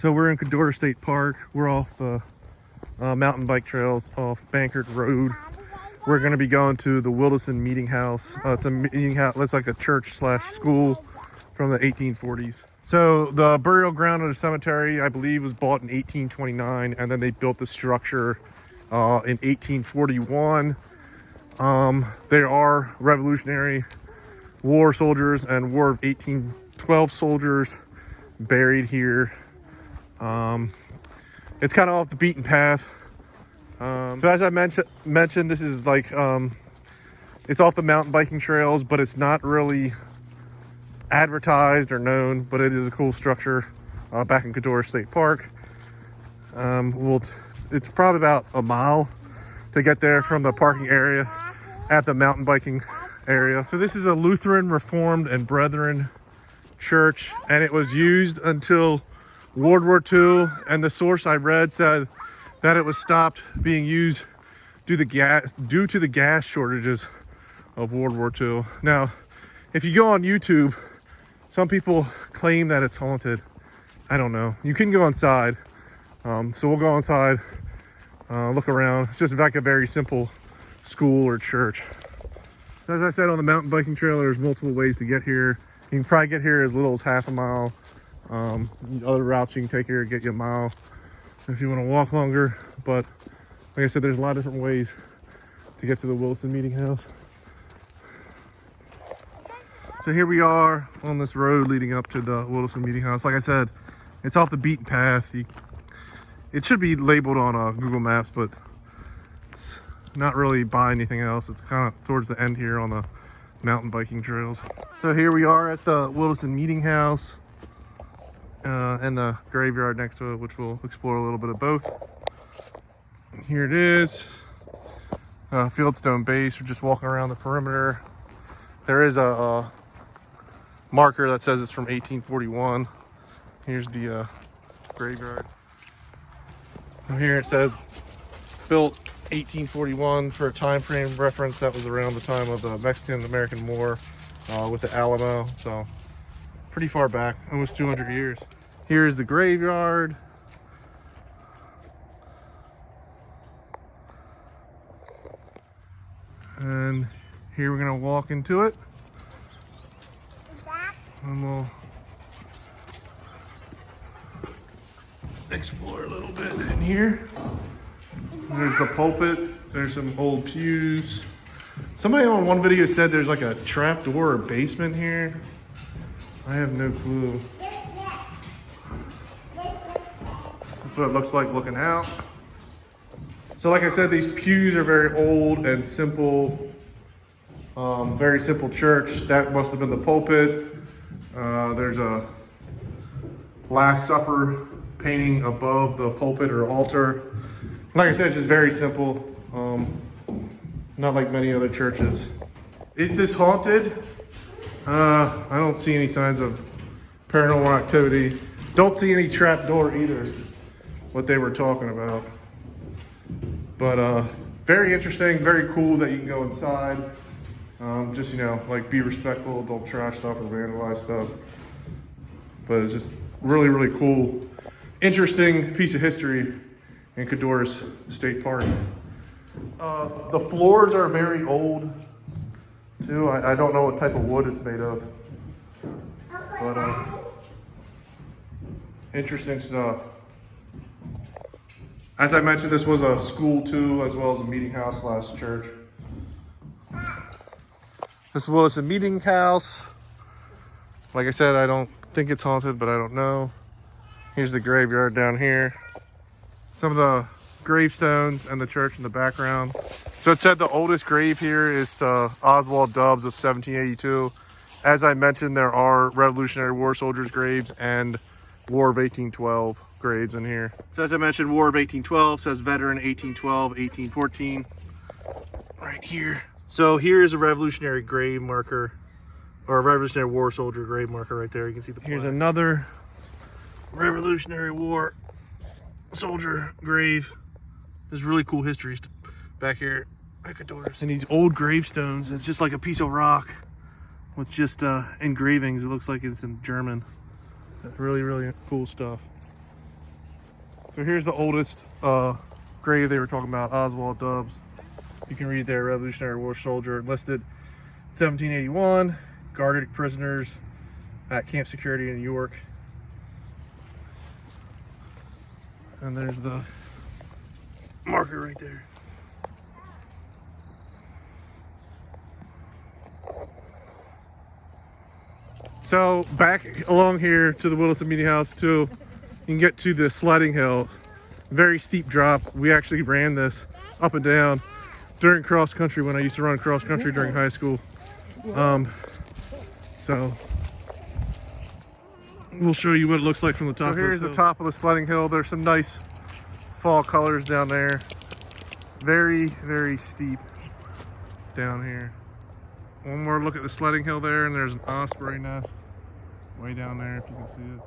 So we're in Codorus State Park. We're off the mountain bike trails off Bankert Road. We're going to be going to the Wildasin Meetinghouse. It's a meeting house. It's like a church slash school from the 1840s. So the burial ground of the cemetery, I believe, was bought in 1829, and then they built the structure in 1841. There are Revolutionary War soldiers and War of 1812 soldiers buried here. It's kind of off the beaten path. So as I mentioned, this is like it's off the mountain biking trails, but it's not really advertised or known, but it is a cool structure back in Codorus State Park. It's probably about a mile to get there from the parking area at the mountain biking area. So this is a Lutheran Reformed and Brethren church, and it was used until World War II, and the source I read said that it was stopped being used due to the gas shortages of World War II. Now, if you go on YouTube, some people claim that it's haunted. I don't know. You can go inside. So we'll go inside, look around. It's just like a very simple school or church. As I said, on the mountain biking trail, there's multiple ways to get here. You can probably get here as little as half a mile. Other routes you can take here get you a mile if you want to walk longer. But like I said, there's a lot of different ways to get to the Wildasin Meetinghouse. So here we are on this road leading up to the Wildasin Meetinghouse. Like I said, it's off the beaten path. It should be labeled on Google Maps, but it's not really by anything else. It's kind of towards the end here on the mountain biking trails. So here we are at the Wildasin Meetinghouse and the graveyard next to it, which we'll explore a little bit of both. Here it is, Fieldstone base. We're just walking around the perimeter. There is a marker that says it's from 1841. Here's the graveyard. And here it says built 1841 for a time frame reference that was around the time of the Mexican-American War with the Alamo. So pretty far back, almost 200 years. Here's the graveyard. And here we're gonna walk into it. And we'll explore a little bit in here. There's the pulpit. There's some old pews. Somebody on one video said there's like a trap door or basement here. I have no clue. That's what it looks like looking out. So like I said, these pews are very old and simple. Very simple church. That must have been the pulpit. There's a Last Supper painting above the pulpit or altar. Like I said, it's just very simple. Not like many other churches. Is this haunted? I don't see any signs of paranormal activity. Don't see any trap door either, what they were talking about. But very interesting, very cool that you can go inside. Just, you know, like be respectful, don't trash stuff or vandalize stuff. But it's just really, really cool, interesting piece of history in Codorus State Park. The floors are very old too. I don't know what type of wood it's made of, but interesting stuff. As I mentioned, this was a school too, as well as a meeting house / church. This was a meeting house. Like I said, I don't think it's haunted, but I don't know. Here's the graveyard down here. Some of the gravestones and the church in the background. So it said the oldest grave here is Oswald Dubs of 1782. As I mentioned, there are Revolutionary War soldiers' graves and War of 1812 graves in here. So as I mentioned, War of 1812 says veteran 1812, 1814 right here. So here's a Revolutionary grave marker, or a Revolutionary War soldier grave marker right there. You can see the plaque. Here's another Revolutionary War soldier grave. There's really cool history back here at Codorus. And these old gravestones, it's just like a piece of rock with just engravings. It looks like it's in German. Really, really cool stuff. So here's the oldest grave they were talking about, Oswald Dubs. You can read there, Revolutionary War soldier, enlisted 1781, guarded prisoners at Camp Security in New York. And there's the marker right there. So back along here to the Wildasin Meetinghouse, you can get to the sledding hill. Very steep drop. We actually ran this up and down during cross country when I used to run cross country during high school. So we'll show you what it looks like from the top. So here's the top of the sledding hill. There's some nice fall colors down there. Very, very steep down here. One more look at the sledding hill there, and there's an osprey nest way down there if you can see it.